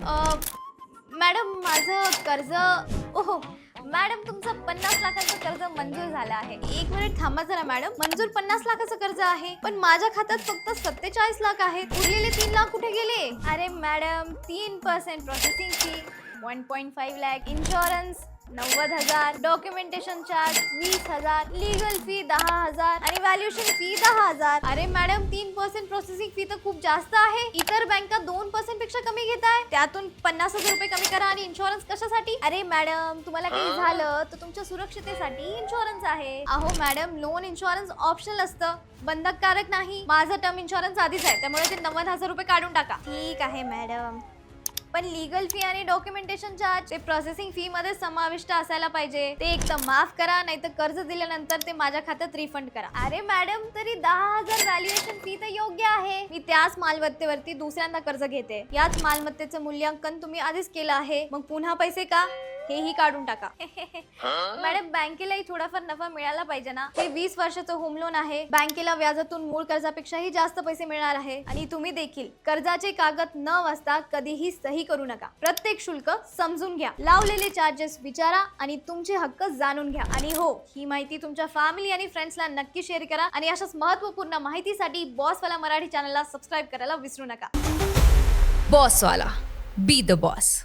Madam माझं कर्ज ओहो मॅडम तुमचं 50 लाखाचं कर्ज मंजूर झालं आहे. एक मिनिट थांबा जरा मॅडम. मंजूर 50 लाखाचं कर्ज आहे, पण माझ्या खात्यात फक्त 47 लाख आहेत. उरलेले 3 लाख कुठे गेले? अरे madam 3% processing fee, 1.5 lakh insurance, 90,000 documentation charge, 20,000 legal fee, 10,000 आणि व्हॅल्युएशन फी 10,000. अरे मॅडम 3% प्रोसेसिंग फी तर खूप जास्त आहे. इतर बँका 2% पेक्षा कमी घेत आहे. त्यातून 50,000 रुपये कमी करा. आणि इन्शुरन्स कशासाठी? अरे मॅडम तुम्हाला काही झालं तर तुमच्या सुरक्षितेसाठी इन्शुरन्स आहे. अहो मॅडम लोन इन्शुरन्स ऑप्शनल असतं, बंधनकारक नाही. माझं टर्म इन्शुरन्स आधीच आहे, त्यामुळे ते 90,000 रुपये काढून टाका. ठीक आहे मॅडम, पण लीगल फी आणि डॉक्युमेंटेशन चार्ज ते प्रोसेसिंग फी मध्ये समाविष्ट असायला पाहिजे. ते एक तर माफ करा, नाही तर कर्ज दिल्यानंतर ते माझ्या खात्यात रिफंड करा. अरे मॅडम तरी 10,000 व्हॅल्युएशन फी तर योग्य आहे. मी त्याच मालमत्तेवरती दुसऱ्यांदा कर्ज घेते. याच मालमत्तेचं मूल्यांकन तुम्ही आधीच केलं आहे, मग पुन्हा पैसे का? हेही काढून टाका. मॅडम बँकेलाही थोडाफार नफा मिळाला पाहिजे ना. हे 20 वर्षाचं होम लोन आहे. बँकेला व्याजातून मूळ कर्जापेक्षाही जास्त पैसे मिळणार आहे. आणि तुम्ही देखील कर्जाचे कागद न वाचता कधीही सही करू नका. प्रत्येक शुल्क समजून घ्या, लावलेले चार्जेस विचारा आणि तुमचे हक्क जाणून घ्या. आणि हो, ही माहिती तुमच्या फॅमिली आणि फ्रेंड्सला नक्की शेअर करा. आणि अशाच महत्त्वपूर्ण माहितीसाठी बॉसवाला मराठी चॅनलला सबस्क्राईब करायला विसरू नका. बॉसवाला, बी द बॉस.